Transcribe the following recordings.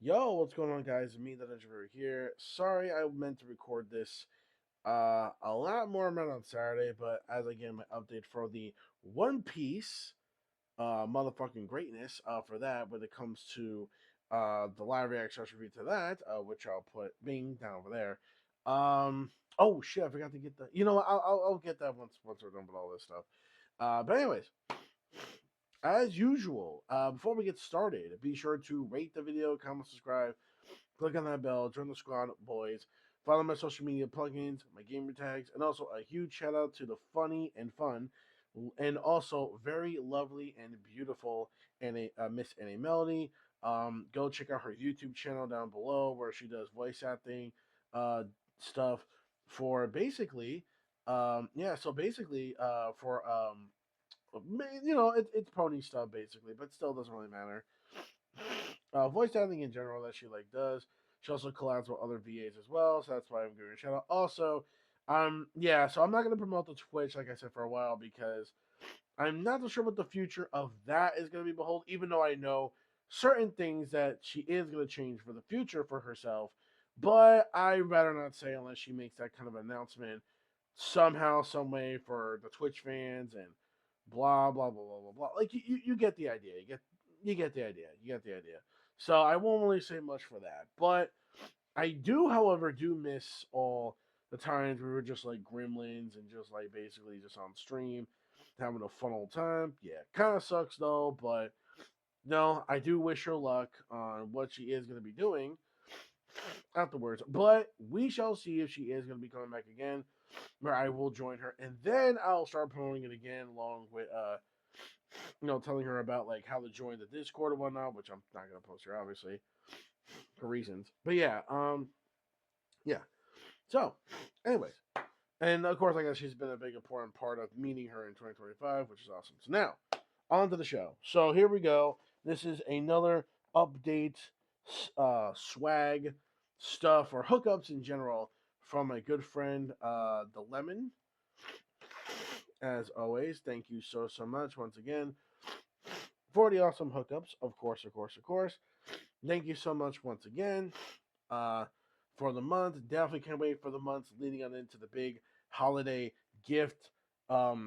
Yo, what's going on, guys? Me, the Ninja Reviewer here. Sorry, I meant to record this a lot more amount on Saturday, but as I get my update for the One Piece motherfucking greatness for that when it comes to the live reaction review to that, which I'll put Bing down over there. Oh shit, I forgot to get the. You know what? I'll get that once we're done with all this stuff. But anyways, as usual, before we get started, be sure to rate the video, comment, subscribe. Click on that bell, join the squad, boys. Follow my social media plugins, my gamer tags, and also a huge shout out to the funny and fun, and also very lovely and beautiful Miss Annie Melody. Go check out her YouTube channel down below where she does voice acting uh, stuff for basically, yeah. So basically, for it's pony stuff basically, but still doesn't really matter. Voice acting in general that she does. She also collabs with other VAs as well, so that's why I'm giving her a shout out. Also, yeah, so I'm not gonna promote the Twitch like I said for a while because I'm not so sure what the future of that is gonna be. Behold, even though I know certain things that she is gonna change for the future for herself, but I'd rather not say unless she makes that kind of announcement somehow, some way for the Twitch fans and blah blah blah blah blah blah. Like you get the idea. You get the idea. You get the idea. So I won't really say much for that. But I do, however, do miss all the times we were just like gremlins and just like basically just on stream having a fun old time. Yeah, kind of sucks though, but no, I do wish her luck on what she is going to be doing afterwards. But we shall see if she is going to be coming back again, where I will join her, and then I'll start promoting it again, along with telling her about like how to join the Discord and whatnot, which I'm not going to post here, obviously, for reasons. But yeah, yeah. So, anyways, and of course, I guess she's been a big important part of meeting her in 2025, which is awesome. So now, on to the show. So here we go. This is another update, swag stuff or hookups in general from my good friend, the Lemon. As always, thank you so much once again for the awesome hookups. Of course, of course, of course. Thank you so much once again uh, for the month. Definitely can't wait for the months leading on into the big holiday gift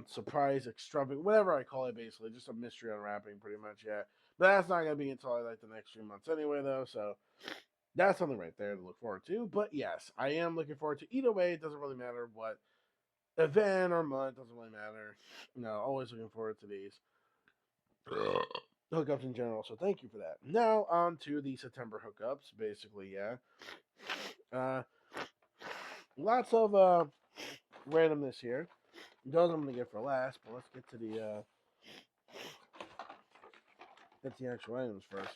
surprise extravagant, whatever I call it, basically just a mystery unwrapping, pretty much. Yeah, but that's not gonna be until like the next 3 months anyway, though. So that's something right there to look forward to. But yes, I am looking forward to either way. It doesn't really matter what event or month, doesn't really matter. Always looking forward to these hookups in general. So thank you for that. Now on to the September hookups. Basically, yeah. Uh, Lots of randomness here. Those I'm gonna get for last, but let's get the actual items first.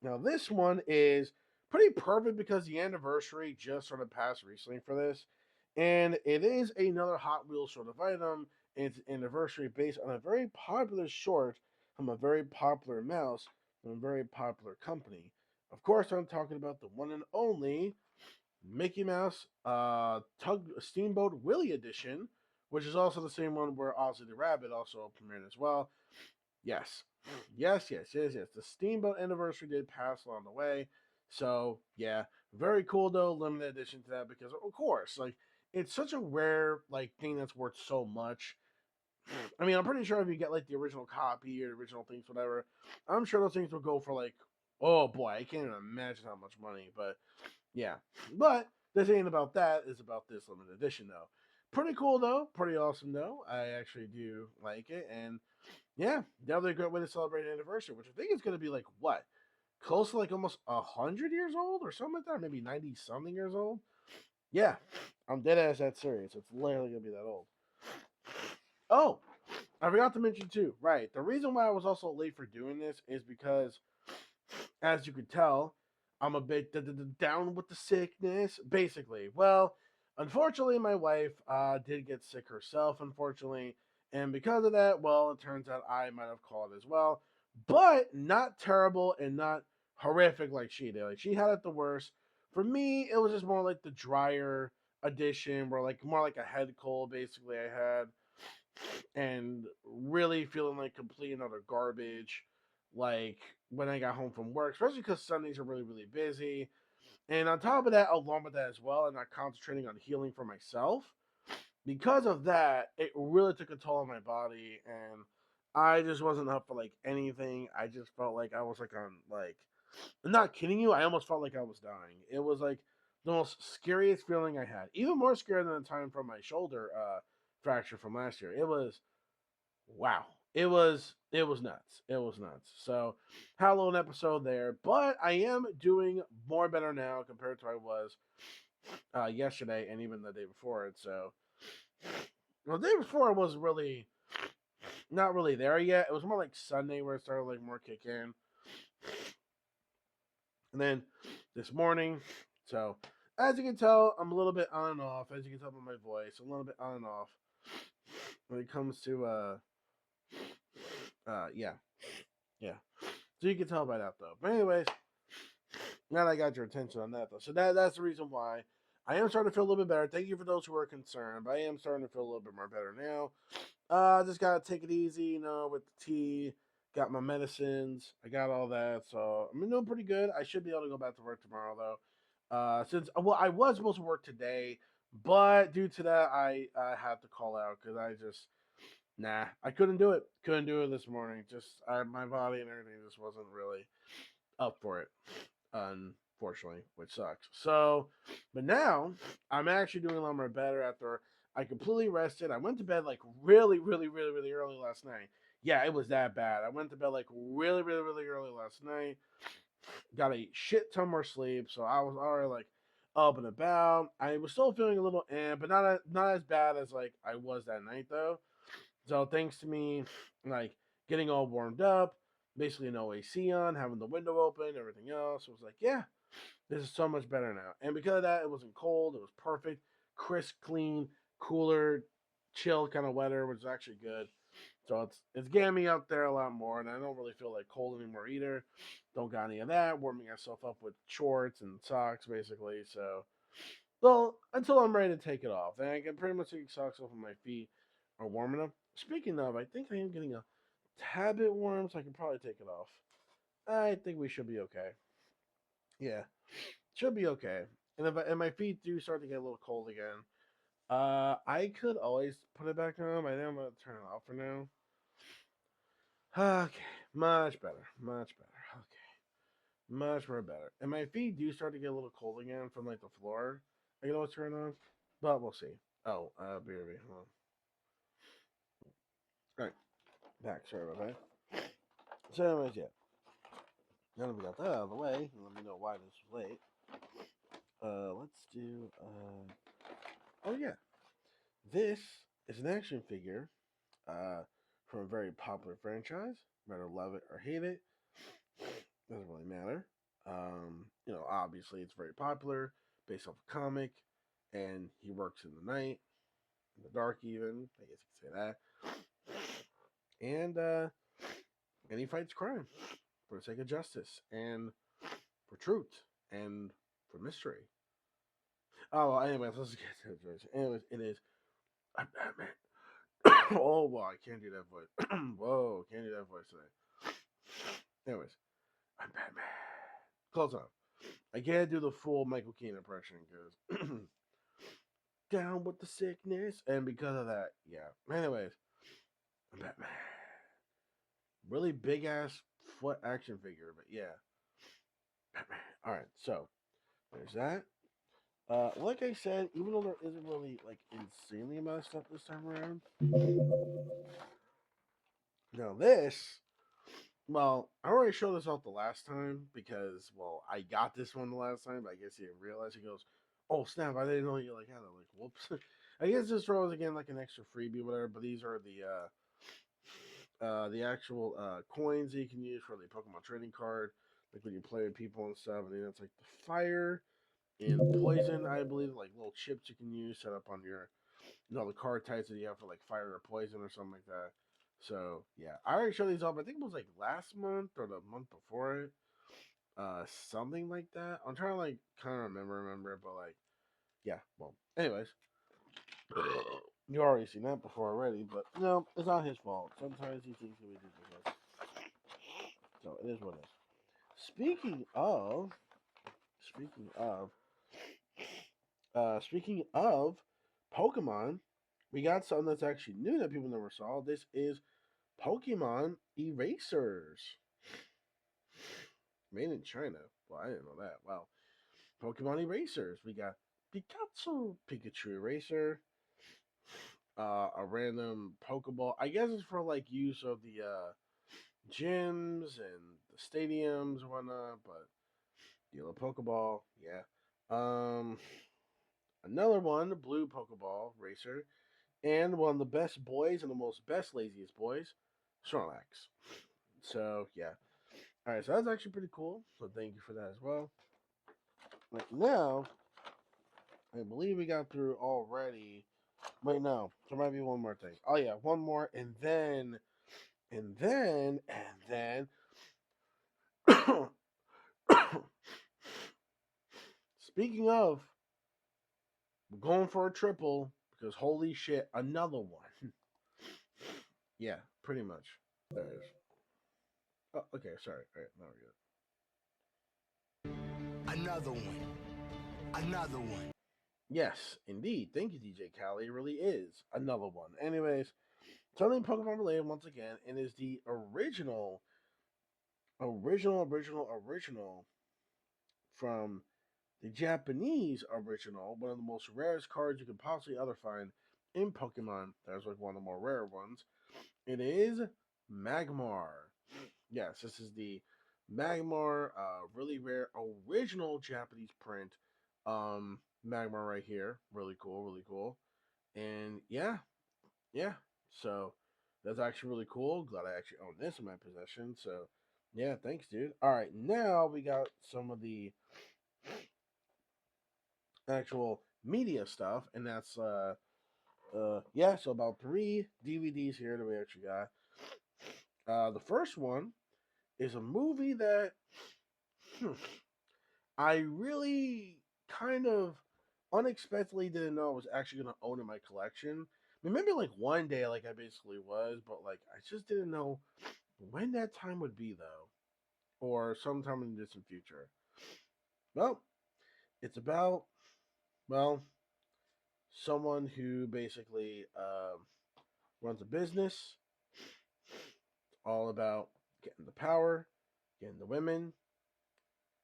Now this one is pretty perfect because the anniversary just sort of passed recently for this, and it is another Hot Wheels sort of item. It's an anniversary based on a very popular short from a very popular mouse from a very popular company. Of course, I'm talking about the one and only Mickey Mouse Tug Steamboat Willie edition, which is also the same one where Ozzy the Rabbit also premiered as well. Yes. Yes. The Steamboat anniversary did pass along the way. So, yeah, very cool though, limited edition to that because of course, like it's such a rare like thing that's worth so much. I mean, I'm pretty sure if you get like the original copy or the original things, whatever, I'm sure those things will go for like, oh boy, I can't even imagine how much money. But yeah, but the thing about that is about this limited edition though. Pretty cool though, pretty awesome though. I actually do like it, and yeah, definitely a great way to celebrate an anniversary, which I think is going to be like what, close to like almost 100 years old or something like that, or maybe 90 something years old. Yeah, I'm dead ass that serious. It's literally going to be that old. Oh, I forgot to mention too. Right, the reason why I was also late for doing this is because, as you could tell, I'm a bit down with the sickness. Basically, well, unfortunately, my wife did get sick herself. Unfortunately, and because of that, well, it turns out I might have caught it as well, but not terrible and not horrific like she did. Like she had it the worst. For me, it was just more like the drier edition, where like more like a head cold. Basically, I had and really feeling like complete and utter garbage. like when I got home from work, especially because Sundays are really, really busy. And on top of that, along with that as well, I'm not concentrating on healing for myself. Because of that, it really took a toll on my body, and I just wasn't up for like anything. I just felt like I was like on like, I'm not kidding you. I almost felt like I was dying. It was like the most scariest feeling I had, even more scary than the time from my shoulder fracture from last year. It was wow. It was nuts. It was nuts. So had a little episode there, but I am doing more better now compared to I was yesterday and even the day before it. So well, the day before I was really not really there yet. It was more like Sunday where it started like more kick in, and then this morning. So as you can tell, I'm a little bit on and off. As you can tell by my voice, a little bit on and off when it comes to yeah, yeah. So you can tell by that though. But anyways, now that I got your attention on that though, so that's the reason why I am starting to feel a little bit better. Thank you for those who are concerned, but I am starting to feel a little bit more better now. Just gotta take it easy, with the tea. Got my medicines. I got all that, so I'm doing pretty good. I should be able to go back to work tomorrow though. Since well, I was supposed to work today, but due to that, I had to call out because I just I couldn't do it. Couldn't do it this morning. Just my body and everything just wasn't really up for it, unfortunately, which sucks. So, but now I'm actually doing a lot more better after I completely rested. I went to bed like really, really, really, really early last night. Yeah, it was that bad. I went to bed like really, really, really early last night. Got a shit ton more sleep, so I was already like up and about. I was still feeling a little but not as bad as like I was that night though. So thanks to me, like getting all warmed up, basically no AC on, having the window open, everything else, it was like, yeah, this is so much better now. And because of that, it wasn't cold. It was perfect, crisp, clean, cooler, chill kind of weather, which is actually good. So it's getting me out there a lot more, and I don't really feel like cold anymore either. Don't got any of that. Warming myself up with shorts and socks, basically. So, well, until I'm ready to take it off, and I can pretty much take socks off of my feet are warm enough. Speaking of, I think I am getting a tad bit warm, so I can probably take it off. I think we should be okay. Yeah, should be okay. And if and my feet do start to get a little cold again, I could always put it back on. But I think I'm gonna turn it off for now. Okay, much better, much better. Okay, much more better. And my feet do start to get a little cold again from like the floor. I can always turn it on, but we'll see. Oh, BRB. Hold on. All right, back. Sorry about that. So, anyways, yeah. Now that we got that out of the way, let me know why this was late. Let's do. Oh yeah, this is an action figure from a very popular franchise. Whether love it or hate it, doesn't really matter. Obviously it's very popular, based off a comic, and he works in the night, in the dark even. I guess you could say that. And he fights crime for the sake of justice and for truth and for mystery. Oh, well, anyways, let's get to it. Anyways, it is. I'm Batman. Oh, well, I can't do that voice. Whoa, can't do that voice today. Anyways, I'm Batman. Close up. I can't do the full Michael Keaton impression because down with the sickness, and because of that, yeah. Anyways, I'm Batman. Really big ass foot action figure, but yeah, Batman. All right, so there's that. Like I said, even though there isn't really like insanely amount of stuff this time around, now this, well, I already showed this off the last time because, well, I got this one the last time, but I guess he didn't realize. He goes, "Oh snap! I didn't know you like had it." Like, whoops. I guess this throws again like an extra freebie, whatever. But these are the actual coins that you can use for the Pokemon trading card, like when you play with people and stuff. And then it's like the fire and poison, I believe, like little chips you can use set up on your, the card types that you have for like fire or poison or something like that. So yeah, I already showed these off. I think it was like last month or the month before it, something like that. I'm trying to like kind of remember, but like yeah. Well, anyways, you already seen that before already, but no, it's not his fault. Sometimes these things can be ridiculous. So it is what it is. Speaking of Pokemon, we got something that's actually new that people never saw. This is Pokemon Erasers. Made in China. Well, I didn't know that. Wow. Pokemon Erasers. We got Pikachu Eraser, a random Pokeball. I guess it's for like use of the gyms and the stadiums and whatnot, but yellow Pokeball, yeah. Um, Another one, blue Pokeball Racer, and one of the best boys and the most best laziest boys, Snorlax. So yeah. All right, so that's actually pretty cool. So thank you for that as well. Right now, I believe we got through already. Wait, no, there might be one more thing. Oh yeah, one more, and then. Speaking of, we're going for a triple because holy shit, another one. Yeah, pretty much. There it is. Oh, okay, sorry. All right, now we're good. Another one. Another one. Yes, indeed. Thank you, DJ Khaled. It really is another one. Anyways, something Pokemon related once again, and is the original from the Japanese original, one of the most rarest cards you could possibly ever find in Pokemon. That's like one of the more rare ones. It is Magmar. Yes, this is the Magmar, really rare original Japanese print. Magmar right here, really cool, really cool. And yeah, yeah. So that's actually really cool. Glad I actually own this in my possession. So yeah, thanks, dude. All right, now we got some of the actual media stuff, and that's yeah. So about 3 DVDs here that we actually got. The first one is a movie that I really kind of unexpectedly didn't know I was actually gonna own in my collection. I mean, maybe like one day, like I basically was, but like I just didn't know when that time would be though, or sometime in the distant future. Well, it's about well someone who basically runs a business, all about getting the power, getting the women,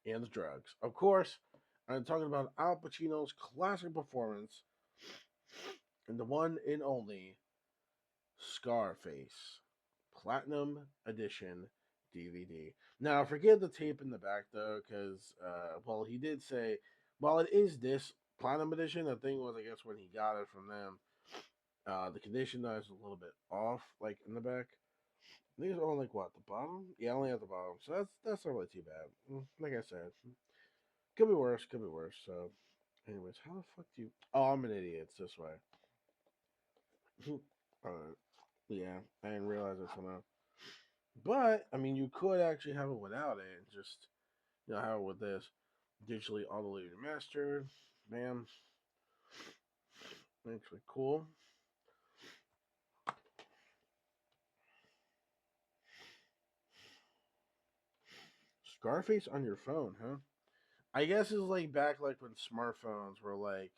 and the drugs. Of course, I'm talking about Al Pacino's classic performance in the one and only Scarface Platinum Edition DVD. Now, forget the tape in the back though, because well, he did say, while it is this Platinum Edition, the thing was, I guess when he got it from them, the condition is a little bit off, like in the back. I think it's only like what, the bottom? Yeah, only at the bottom. So that's not really too bad. Like I said, could be worse. Could be worse. So, anyways, how the fuck do you? Oh, I'm an idiot. It's this way. Alright. Yeah, I didn't realize it somehow. But I mean, you could actually have it without it, and just have it with this digitally auto mastered. Man, actually cool. Scarface on your phone, huh? I guess it's like back like when smartphones were like.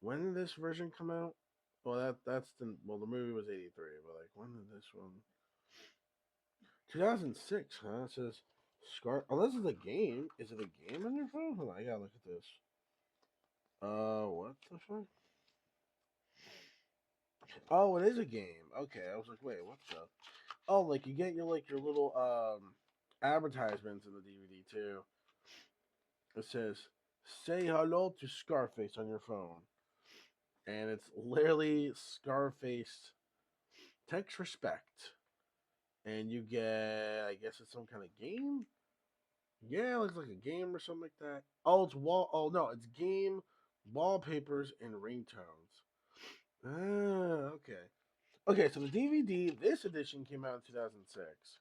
When did this version come out? Well, that's the movie was '83, but like when did this one? 2006, huh? It says Scar. Oh, this is a game. Is it a game on your phone? Hold on, I gotta look at this. What the fuck? Oh, it is a game. Okay, I was like, wait, what the? Oh, like you get your little advertisements in the DVD too. It says, "Say hello to Scarface on your phone," and it's literally Scarface text respect, and you get, I guess it's some kind of game. Yeah, it looks like a game or something like that. Oh, it's wall. Oh no, it's game wallpapers and ringtones. Ah, okay. Okay, so the DVD, this edition came out in 2006.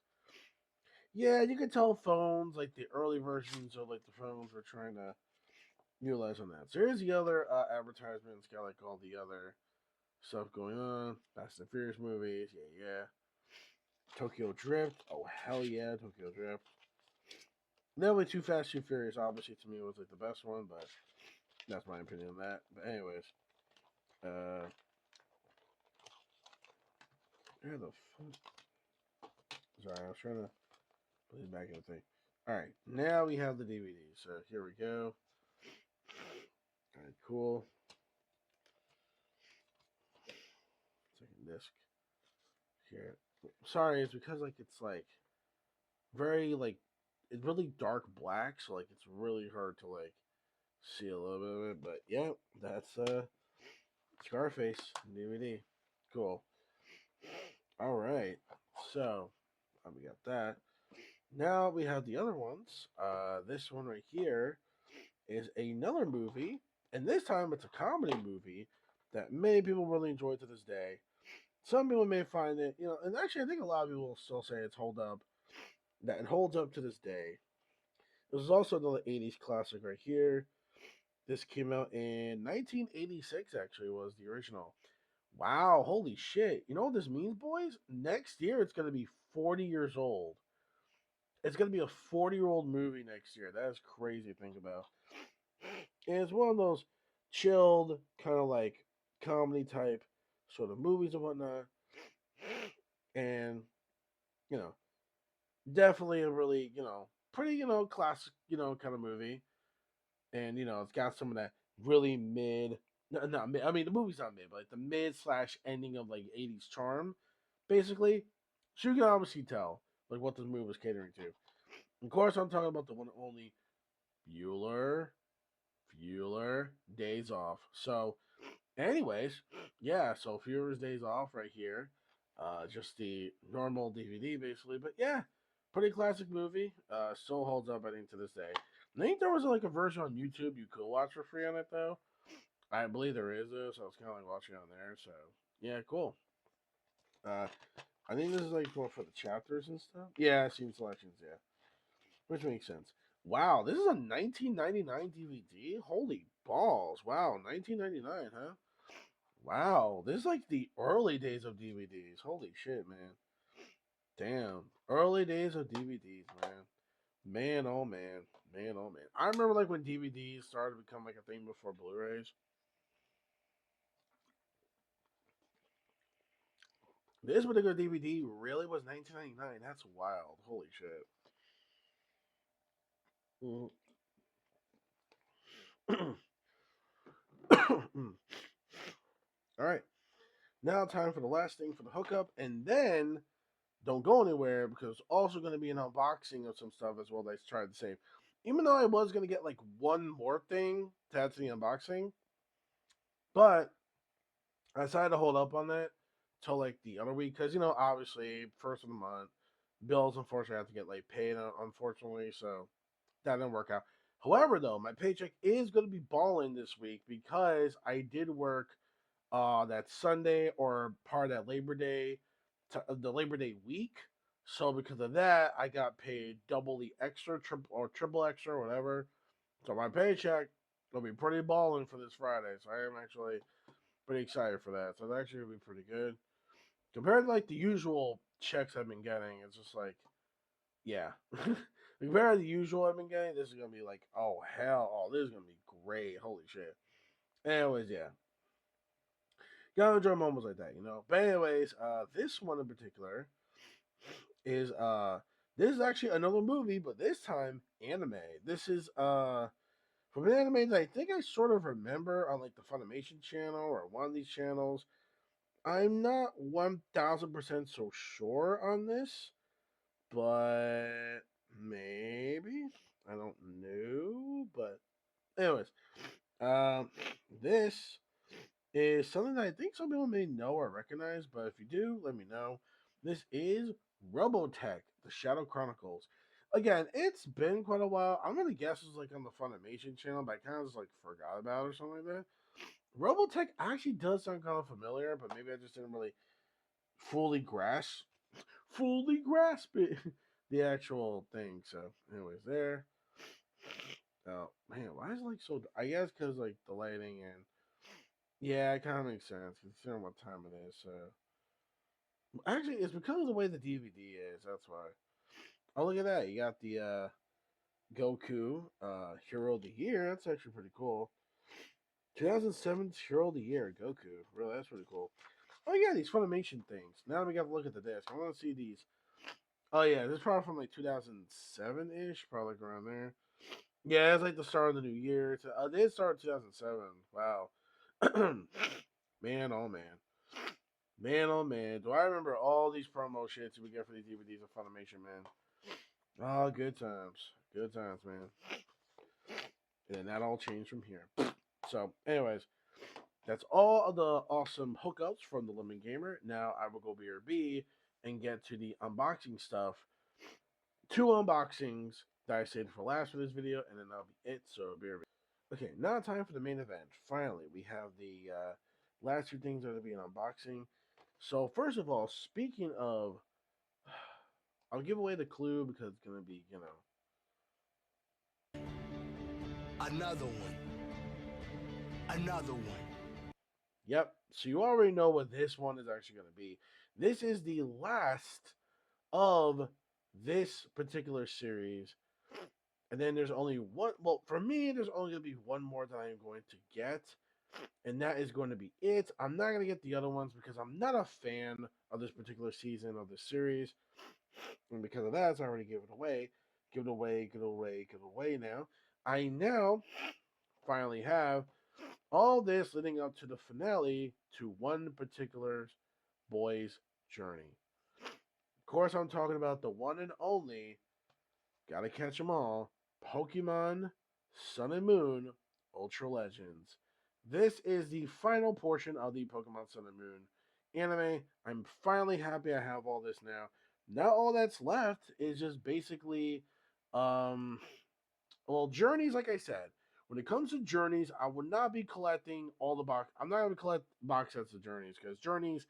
Yeah, you could tell phones, like the early versions of like the phones were trying to utilize on that. So here's the other advertisements, got like all the other stuff going on. Fast and Furious movies, yeah, yeah. Tokyo Drift. Oh hell yeah, Tokyo Drift. Nearly Too Fast, Too Furious. Obviously, to me was like the best one, but that's my opinion on that. But anyways, uh, where the fuck? Sorry, I was trying to put it back in the thing. All right, now we have the DVD. So here we go. All right, cool. Second disc here. Sorry, it's because like it's like very like it's really dark black, so like it's really hard to like see a little bit of it. But yeah, that's Scarface DVD. Cool. All right. So we got that. Now we have the other ones. This one right here is another movie, and this time it's a comedy movie that many people really enjoy to this day. Some people may find it, and actually I think a lot of people will still say it's hold up. That it holds up to this day. This is also another '80s classic right here. This came out in 1986. Actually, was the original. Wow, holy shit! You know what this means, boys? Next year it's gonna be 40 years old. It's gonna be a 40-year-old movie next year. That is crazy to think about. And it's one of those chilled, kind of like comedy type sort of movies and whatnot. And, you know, definitely a really, pretty, classic, kind of movie. And, it's got some of that really mid, no, not mid, I mean, the movie's not mid, but like the mid slash ending of like 80s charm, basically. So you can obviously tell, like, what this movie was catering to. Of course, I'm talking about the one and only Bueller Days Off. So, anyways, yeah, so Bueller's Days Off right here. Just the normal DVD basically, but yeah, pretty classic movie. Still holds up I think to this day. I think there was like a version on YouTube you could watch for free on it though. I believe there is though, so I was kind of like watching on there. So yeah, cool. Uh, I think this is like for the chapters and stuff. Yeah, scene selections. Yeah, which makes sense. Wow, this is a 1999 DVD. Holy balls! Wow, 1999, huh? Wow, this is like the early days of DVDs. Holy shit, man! Damn, early days of DVDs, man. Man, oh man, man, oh man. I remember like when DVDs started to become like a thing before Blu-rays. This particular DVD really was 1999. That's wild. Holy shit. Mhm. All right. Now time for the last thing for the hookup, and then don't go anywhere because it's also going to be an unboxing of some stuff as well that I tried to save. Even though I was going to get like one more thing to add to the unboxing, but I decided to hold up on that till like the other week because obviously first of the month bills unfortunately have to get like paid unfortunately, so that didn't work out. However, though, my paycheck is going to be balling this week because I did work that Sunday or part of that Labor Day, the Labor Day week. So because of that, I got paid double the extra, triple extra, or whatever. So my paycheck will be pretty balling for this Friday. So I am actually pretty excited for that. So it's actually gonna be pretty good compared to like the usual checks I've been getting. It's just like, yeah, compared to the usual I've been getting, this is gonna be like, oh hell, oh this is gonna be great. Holy shit. Anyways, yeah, gotta enjoy moments like that. But anyways, this one in particular is this is actually another movie, but this time anime. This is from an anime that I think I sort of remember on like the Funimation channel or one of these channels. I'm not 1,000% so sure on this, but maybe I don't know. But anyways, um, this is something that I think some people may know or recognize, but if you do, let me know. This is Robotech, The Shadow Chronicles. Again, it's been quite a while. I'm gonna guess it's like on the Funimation channel, but I kind of just like forgot about it or something like that. Robotech actually does sound kind of familiar, but maybe I just didn't really fully grasp it, the actual thing. So, anyways, there. Oh man, why is it like so? I guess because like the lighting and yeah, it kind of makes sense considering what time it is. So Actually, it's because of the way the DVD is. That's why. Oh, look at that! You got the Goku Hero of the Year. That's actually pretty cool. 2007 Hero of the Year Goku. Really, that's pretty cool. Oh yeah, these Funimation things. Now we got to look at the disc. I want to see these. Oh yeah, this is probably from like 2007 ish, probably like around there. Yeah, it's like the start of the new year. It did start 2007. Wow. Man, oh man. Man, oh man. Do I remember all these promo shits we get for these DVDs of Funimation, man? Oh, good times. Good times, man. And then that all changed from here. So, anyways, that's all of the awesome hookups from the Lemon Gamer. Now I will go BRB and get to the unboxing stuff. Two unboxings that I saved for last for this video, and then that'll be it. So BRB. Okay, now time for the main event. Finally, we have the last two things that will be an unboxing. So first of all, speaking of, I'll give away the clue because it's gonna be, Another one. Another one. Yep. So you already know what this one is actually gonna be. This is the last of this particular series, and then there's only one. Well, for me, there's only gonna be one more that I am going to get, and that is going to be it. I'm not going to get the other ones because I'm not a fan of this particular season of the series. And because of that, I already give it away. Give it away, give it away, give it away now. I now finally have all this leading up to the finale to one particular boy's journey. Of course, I'm talking about the one and only, gotta catch 'em all, Pokemon Sun and Moon Ultra Legends. This is the final portion of the Pokemon Sun and Moon anime. I'm finally happy I have all this now. Now all that's left is just basically, um, well, journeys. Like I said, when it comes to journeys, I would not be collecting all the box. I'm not going to collect box sets of journeys because journeys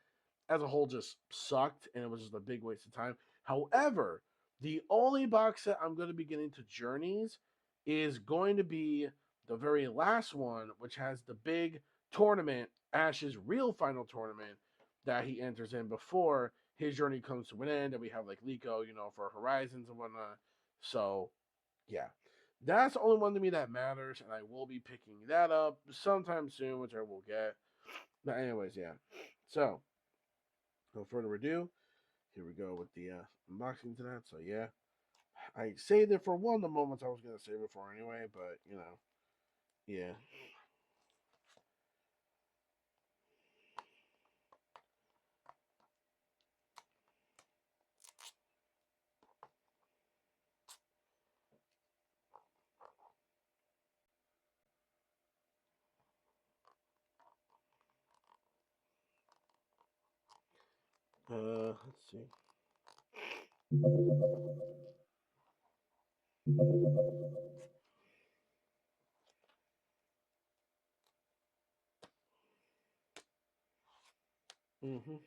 as a whole just sucked and it was just a big waste of time. However, the only box set I'm going to be getting to Journeys is going to be the very last one, which has the big tournament, Ash's real final tournament that he enters in before his journey comes to an end, and we have like Liko, for Horizons and whatnot. So, yeah. That's the only one to me that matters, and I will be picking that up sometime soon, which I will get. But anyways, yeah. So, no further ado, here we go with the unboxing to that. So yeah, I saved it for one of the moments I was gonna save it for anyway, but yeah. Let's see. Mhm.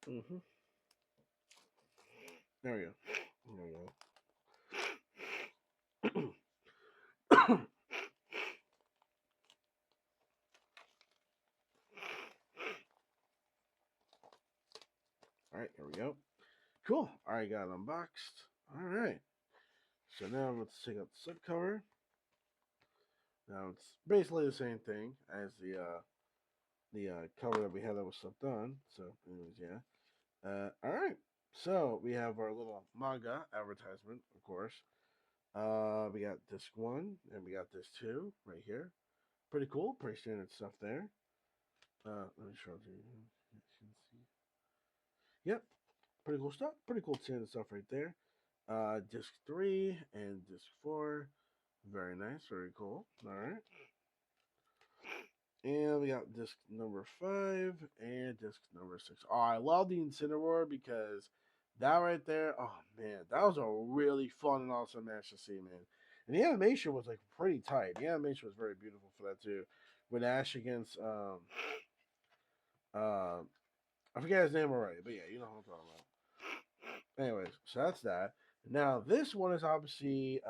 Mhm. There we go. There we go. All right, here we go. Cool. All right, got it unboxed. All right. So now let's take out the slipcover. Now it's basically the same thing as the cover that we had that was slipped on. So, anyways, yeah. All right. So we have our little manga advertisement, of course. We got disc one and we got disc two right here. Pretty cool, pretty standard stuff there. Let me show you. You can see. Yep, pretty cool stuff. Pretty cool standard stuff right there. Disc three and disc four. Very nice, very cool. All right. And we got disc number 5 and disc number 6. Oh, I love the Incineroar because that right there, oh man, that was a really fun and awesome match to see, man. And the animation was like pretty tight. The animation was very beautiful for that too. With Ash against uh I forget his name already, but yeah, you know what I'm talking about. Anyways, so that's that. Now this one is obviously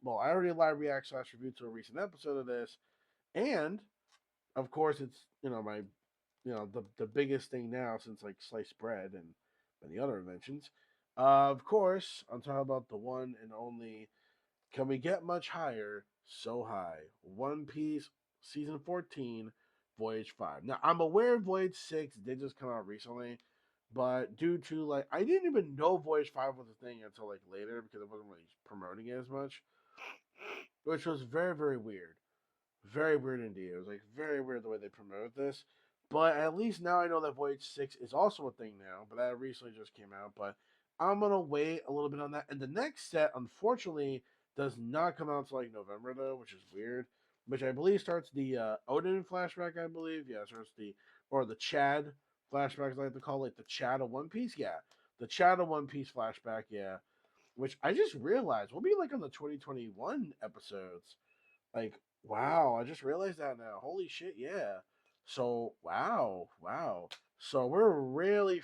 well, I already live react slash review to a recent episode of this, and of course, it's my the biggest thing now since like sliced bread and many other inventions. Of course, I'm talking about the one and only. Can we get much higher? So high. One Piece season 14, Voyage 5. Now I'm aware Voyage 6 did just come out recently, but due to like I didn't even know Voyage 5 was a thing until like later because it wasn't really promoting it as much, which was very very weird. Very weird indeed. It was like very weird the way they promoted this. But at least now I know that Voyage 6 is also a thing now, but that recently just came out. But I'm gonna wait a little bit on that. And the next set, unfortunately, does not come out until like November though, which is weird. Which I believe starts the Odin flashback, I believe. Yeah, starts the Chad flashback, as I like to call it, the Chad of One Piece. Yeah. The Chad of One Piece flashback, yeah. Which I just realized we'll be like on the 2021 episodes. Like, wow, I just realized that now. Holy shit, yeah. So, wow, wow. So we're really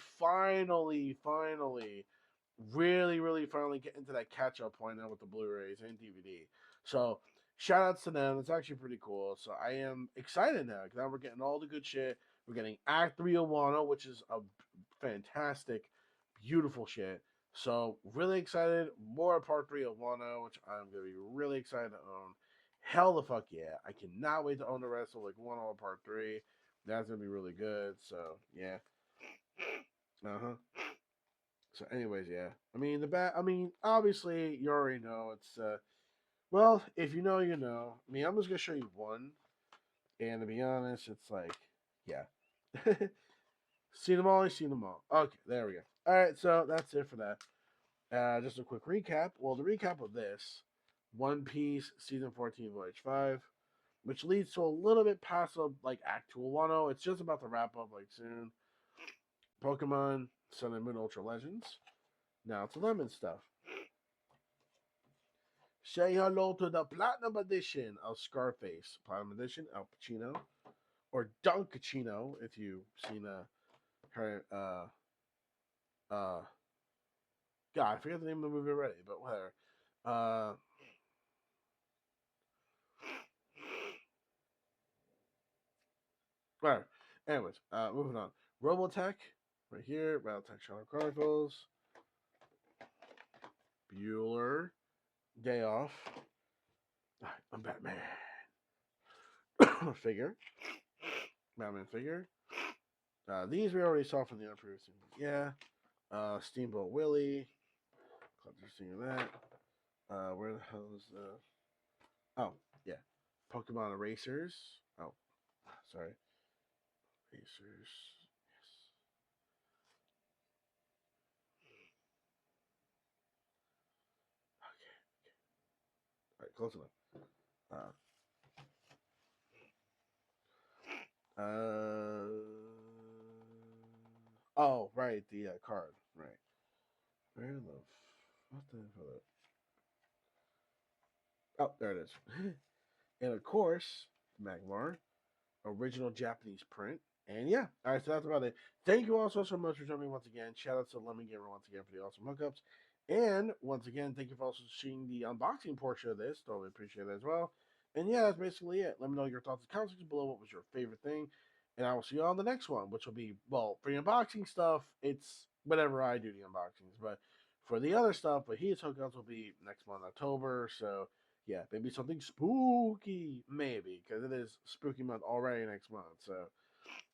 really finally getting to that catch up point now with the Blu-rays and DVD. So shout outs to them. It's actually pretty cool. So I am excited now because now we're getting all the good shit. We're getting Act 3 of Wano, which is a fantastic, beautiful shit. So really excited. More Part 3 of Wano, which I'm gonna be really excited to own. Hell the fuck yeah. I cannot wait to own the rest of like Wano Part 3. That's gonna be really good. So yeah. Uh-huh. So, anyways, yeah. I mean, obviously, you already know it's. Well, if you know, you know. I mean, I'm just gonna show you one, and to be honest, it's like, yeah. Seen them all. Seen them all. Okay, there we go. All right, so that's it for that. Just a quick recap. Well, the recap of this: One Piece season 14, Voyage 5, which leads to a little bit past like Act 2 of Wano. It's just about to wrap up like soon. Pokemon Sun and Moon Ultra Legends. Now it's lemon stuff. Say hello to the Platinum Edition of Scarface. Platinum Edition, Al Pacino. Or Don Pacino, if you've seen her, God, I forget the name of the movie already, but whatever. Uh, whatever. Anyways, moving on. Robotech, right here. Robotech Shadow Chronicles. Bueller, Day Off. I'm Batman. Figure. Batman figure. These we already saw from the other previous scene. Yeah. Steamboat Willie. Just seeing that. Where the hell is the? Oh, yeah. Pokemon Erasers. Oh, sorry. Erasers. Yes. Okay. All right, close enough. Oh, right. The card. Right. Where the? What the hell? Oh, there it is. And of course, Magmar, original Japanese print. And yeah, all right, so that's about it. Thank you all so much for joining me once again. Shout out to Lemon Gamer once again for the awesome hookups. And once again, thank you for also seeing the unboxing portion of this. Totally appreciate it as well. And yeah, that's basically it. Let me know your thoughts in the comments section below. What was your favorite thing? And I will see you on the next one, which will be, well, for the unboxing stuff, it's whenever I do the unboxings. But for the other stuff, but his hookups will be next month, October. So yeah, maybe something spooky, maybe, because it is spooky month already next month. So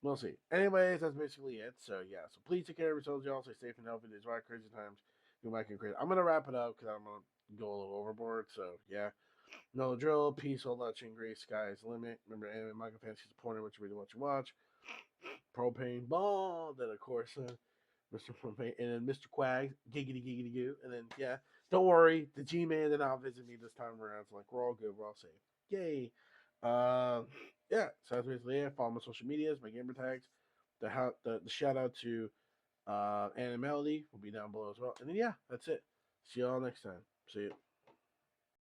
we'll see. Anyways, that's basically it. So yeah, so please take care of yourselves, y'all. Stay safe and healthy. These are crazy times. You might get crazy. I'm gonna wrap it up because I'm gonna go a little overboard. So yeah, no drill. Peace, all that and grace. Sky's the limit. Remember, anime, manga, fantasy, supporting what you read and what you watch. Propane ball. Then of course, Mr. Propane, and then Mr. Quag, giggity giggity goo, and then yeah, don't worry, the G-Man did not visit me this time around. So like we're all good, we're all safe. Yay. Yeah, so that's basically it. Follow my social medias, my gamer tags. The shout out to Anna Melody will be down below as well. And then yeah, that's it. See y'all next time. See you.